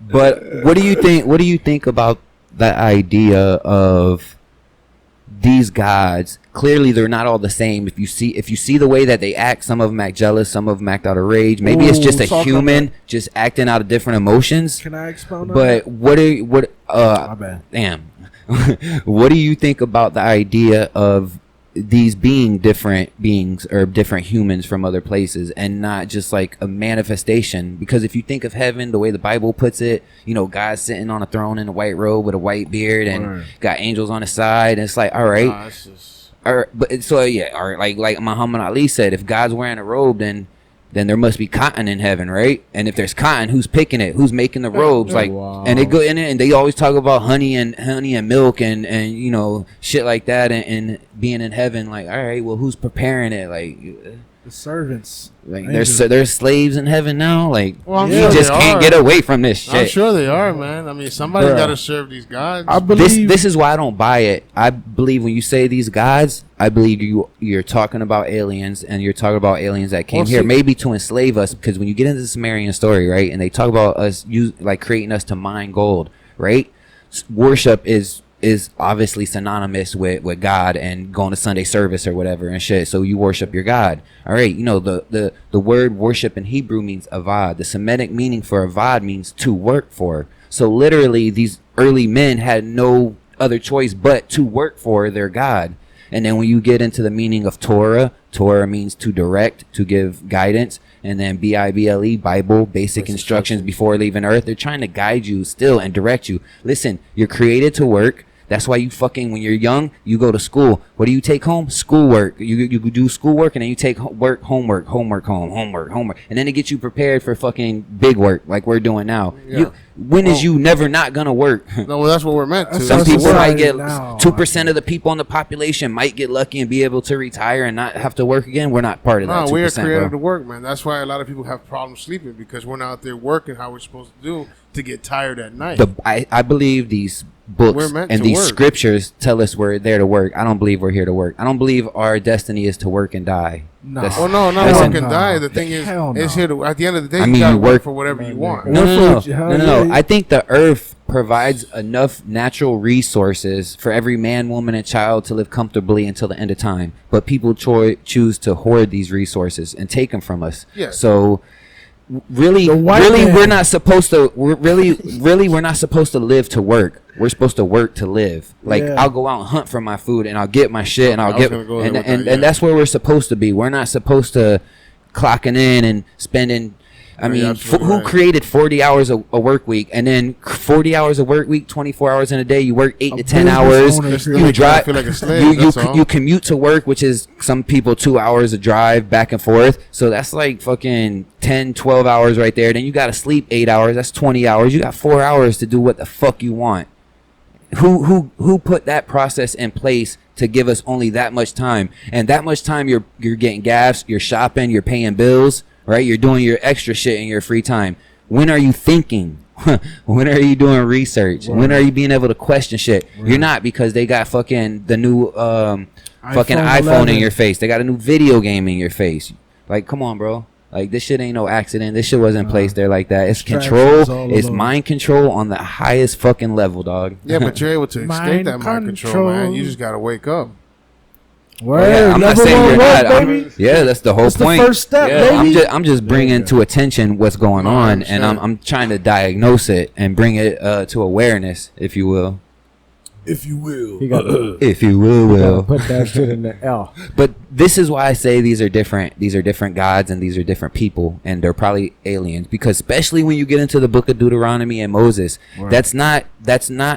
But what do you think? What do you think about the idea of these gods? Clearly, they're not all the same. If you see the way that they act, some of them act jealous, some of them act out of rage. Maybe it's just a human just acting out of different emotions. Can I expound on that? But my bad. Damn. What do you think about the idea of these being different beings or different humans from other places and not just like a manifestation? Because if you think of heaven the way the Bible puts it, you know, God's sitting on a throne in a white robe with a white beard and got angels on his side, and it's like, all right, all right, but so yeah, all right, like Muhammad Ali said, if God's wearing a robe, then there must be cotton in heaven, right? And if there's cotton, who's picking it? Who's making the robes? Like, and they go in it and they always talk about honey and milk and you know, shit like that, and being in heaven. Like, all right, well, who's preparing it? Like, the servants. Like, there's slaves in heaven now. Like, well, you just can't get away from this shit. I'm sure they are, man. I mean, somebody's got to serve these gods. I believe this is why I don't buy it. I believe when you say these gods, I believe you're talking about aliens, and you're talking about aliens that came here maybe to enslave us. Because when you get into the Sumerian story, right, and they talk about us like creating us to mine gold, right? Worship is obviously synonymous with God and going to Sunday service or whatever and shit. So you worship your God. All right. You know, the word worship in Hebrew means avad. The Semitic meaning for avad means to work for. So literally these early men had no other choice but to work for their God. And then when you get into the meaning of Torah means to direct, to give guidance. And then Bible, Bible, basic instructions before leaving earth. They're trying to guide you still and direct you. Listen, you're created to work. That's why you fucking, when you're young, you go to school. What do you take home? Schoolwork. You do schoolwork, and then you take homework. And then it gets you prepared for fucking big work like we're doing now. Yeah. When is you never not gonna work? No, well, that's what we're meant to. Some people might get 2% of the people in the population might get lucky and be able to retire and not have to work again. We're not part of that. No, we're created to work, man. That's why a lot of people have problems sleeping, because we're not out there working how we're supposed to do to get tired at night. I believe these books and these scriptures tell us we're there to work. I don't believe we're here to work. I don't believe our destiny is to work and die. No, not work and die. The thing is, it's here to, at the end of the day, you gotta work for whatever you want. No. I think the earth provides enough natural resources for every man, woman, and child to live comfortably until the end of time. But people choose to hoard these resources and take them from us. Yeah. So really, we're not supposed to. We're not supposed to live to work. We're supposed to work to live. Like, I'll go out and hunt for my food, and I'll get my shit, and I'll get, and that's where we're supposed to be. We're not supposed to clocking in and spending. I mean, who created 40 hours a work week, and then 40 hours a work week, 24 hours in a day? You work 8 to 10 hours. You drive. Like a slave, you commute to work, which is some people 2 hours of drive back and forth. So that's like fucking 10, 12 hours right there. Then you got to sleep 8 hours. That's 20 hours. You got 4 hours to do what the fuck you want. Who put that process in place to give us only that much time? And that much time you're getting gas, you're shopping, you're paying bills. Right, you're doing your extra shit in your free time. When are you thinking? When are you doing research? Right. When are you being able to question shit? Right. You're not, because they got fucking the new fucking iPhone in your face. They got a new video game in your face. Like, come on, bro. Like, this shit ain't no accident. This shit wasn't placed there like that. It's control. It's mind control on the highest fucking level, dog. Yeah, but you're able to escape that mind control, man. You just gotta wake up. I'm not saying you're not. That's the whole point. The first step, baby. I'm just bringing to attention what's going on, and I'm trying to diagnose it and bring it to awareness, if you will. If you will. If you will. Put that shit in the L. But this is why I say these are different. These are different gods, and these are different people, and they're probably aliens. Because especially when you get into the book of Deuteronomy and Moses, that's not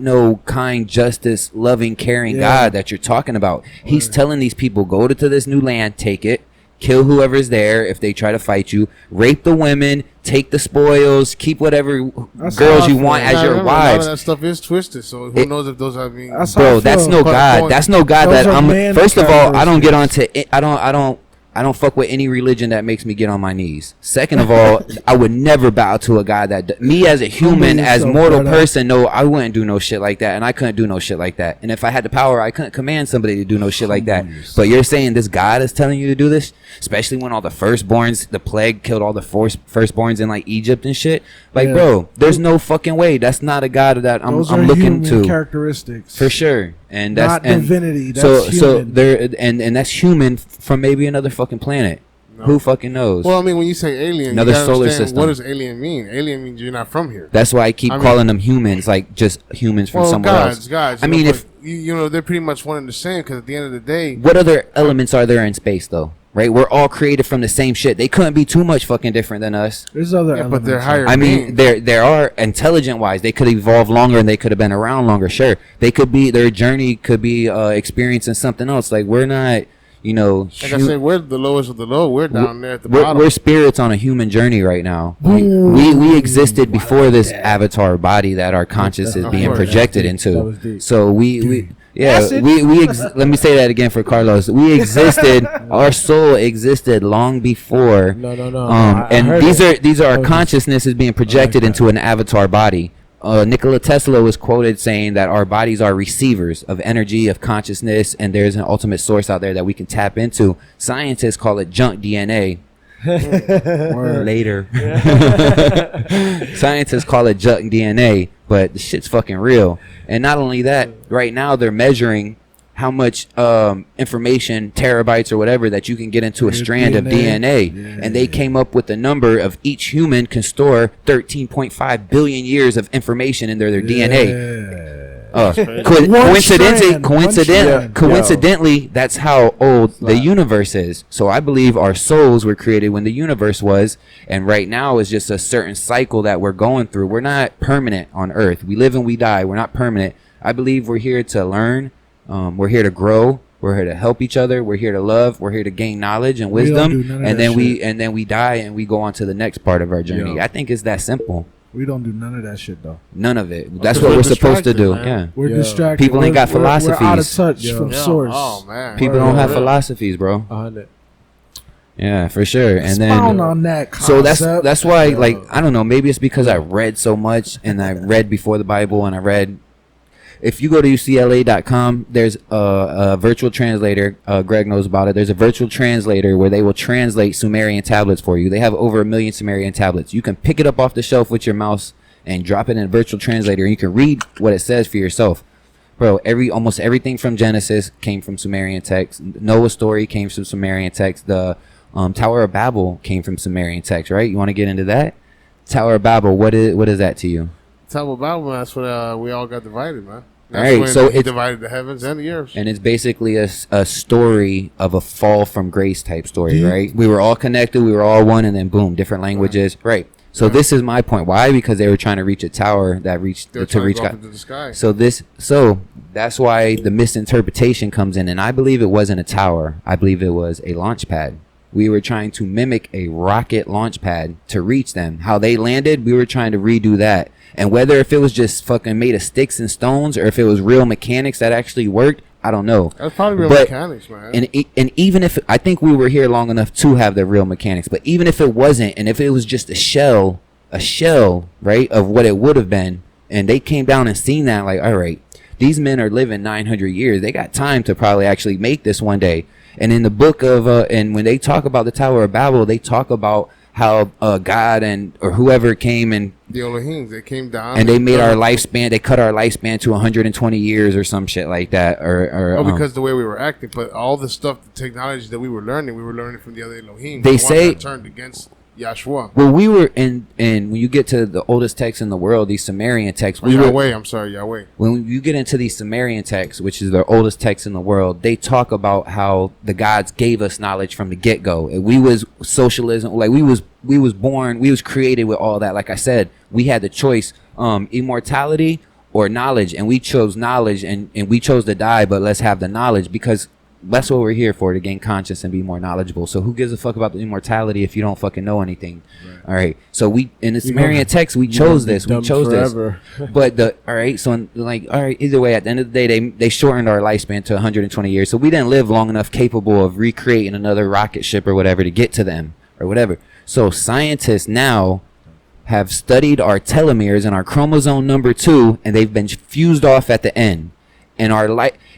no kind, justice, loving, caring God that you're talking about. He's telling these people, go to this new land, take it, kill whoever's there if they try to fight you, rape the women, take the spoils, keep whatever girls you want as your wives. A lot of that stuff is twisted, so who knows if those are being... Bro, that's no God. That's no God that I'm... First of all, I don't get onto... I I don't fuck with any religion that makes me get on my knees. Second of all, I would never bow to a God that me as a human, as mortal person, no, I wouldn't do no shit like that, and I couldn't do no shit like that. And if I had the power, I couldn't command somebody to do no shit like that. But you're saying this God is telling you to do this, especially when all the firstborns, the plague killed all the firstborns in like Egypt and shit. Like, bro, there's no fucking way. That's not a God that I'm looking to. Characteristics for sure. And that's not divinity. That's so human. so there and that's human from maybe another fucking planet. No. Who fucking knows? Well, I mean, when you say alien, another you gotta solar understand, system. what does alien mean? Alien means you're not from here. That's why I keep calling them humans, like just humans from somewhere else. Gods. I mean, if you know, they're pretty much one and the same. Because at the end of the day, what other elements are there in space, though? Right, we're all created from the same shit. They couldn't be too much fucking different than us. There's other elements, but they're higher. I mean, there are intelligent wise. They could evolve longer and they could have been around longer. Sure, they could be. Their journey could be experiencing something else. Like we're not, you know. Like I said, we're the lowest of the low. We're down there at the bottom. We're spirits on a human journey right now. We existed before this avatar body that our conscious is being projected into. So we let me say that again for Carlos. We existed. Our soul existed long before. No. And these are our consciousness is being projected into an avatar body. Nikola Tesla was quoted saying that our bodies are receivers of energy, of consciousness, and there's an ultimate source out there that we can tap into. Scientists call it junk DNA. Later. Scientists call it junk DNA, but the shit's fucking real. And not only that, right now they're measuring how much information, terabytes or whatever, that you can get into a strand of DNA. Yeah. And they came up with the number of each human can store 13.5 billion years of information in their DNA. Coincidentally, that's how old the universe is. So I believe our souls were created when the universe was, and right now is just a certain cycle that we're going through. We're not permanent on Earth. We live and we die. We're not permanent. I believe we're here to learn. We're here to grow. We're here to help each other. We're here to love. We're here to gain knowledge and wisdom. And then we die and we go on to the next part of our journey. Yo. I think it's that simple. We don't do none of that shit though. None of it. That's what we're supposed to do. Man. Yeah, we're distracted. People ain't got philosophies. We're out of touch from source. Oh man, people don't have philosophies, bro. 100. Yeah, for sure. And then on that concept. So that's why, like, I don't know. Maybe it's because I read so much and I read before the Bible and I read. If you go to UCLA.com, there's a virtual translator. Greg knows about it. There's a virtual translator where they will translate Sumerian tablets for you. They have over 1 million Sumerian tablets. You can pick it up off the shelf with your mouse and drop it in a virtual translator, and you can read what it says for yourself. Bro, almost everything from Genesis came from Sumerian text. Noah's story came from Sumerian text. The Tower of Babel came from Sumerian text, right? You want to get into that? Tower of Babel, what is that to you? Talk about that's when we all got divided, man. That's all right, so it divided the heavens and the earth, and it's basically a story of a fall from grace type story, right? We were all connected, we were all one, and then boom, different languages, right? So this is my point. Why? Because they were trying to reach a tower that reached to reach God. Into the sky. So that's why the misinterpretation comes in, and I believe it wasn't a tower. I believe it was a launch pad. We were trying to mimic a rocket launch pad to reach them. How they landed, we were trying to redo that. And whether if it was just fucking made of sticks and stones or if it was real mechanics that actually worked, I don't know. That's probably real mechanics, man. And even if I think we were here long enough to have the real mechanics, but even if it wasn't, and if it was just a shell, right, of what it would have been, and they came down and seen that, like, all right, these men are living 900 years. They got time to probably actually make this one day. And in the book of, and when they talk about the Tower of Babel, they talk about how God or whoever came and the Elohim, they came down and they made our lifespan. They cut our lifespan to 120 years or some shit like that. Or because the way we were acting, but all the stuff, the technology that we were learning from the other Elohim. They say turned against Yahshua. Well, we were and when you get to the oldest texts in the world, these Sumerian texts. Yahweh. When you get into these Sumerian texts, which is the oldest text in the world, they talk about how the gods gave us knowledge from the get go. We was socialism, like we was born, we was created with all that. Like I said, we had the choice, immortality or knowledge, and we chose knowledge, and we chose to die, but let's have the knowledge because that's what we're here for, to gain conscience and be more knowledgeable. So who gives a fuck about the immortality if you don't fucking know anything? All right. So we, in the Sumerian text, we chose this. We chose this. But all right. So either way, at the end of the day, they shortened our lifespan to 120 years. So we didn't live long enough capable of recreating another rocket ship or whatever to get to them or whatever. So scientists now have studied our telomeres and our chromosome number 2, and they've been fused off at the end. And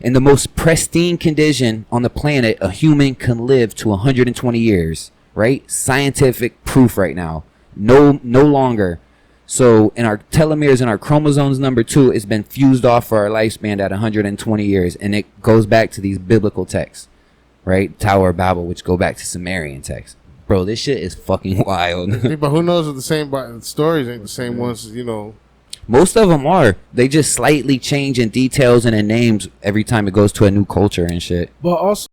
in the most pristine condition on the planet, a human can live to 120 years, right? Scientific proof right now. No longer. So in our telomeres and our chromosomes number 2, it's been fused off for our lifespan at 120 years. And it goes back to these biblical texts, right? Tower of Babel, which go back to Sumerian texts. Bro, this shit is fucking wild. But who knows if the same stories ain't the same ones, Most of them are. They just slightly change in details and in names every time it goes to a new culture and shit. But also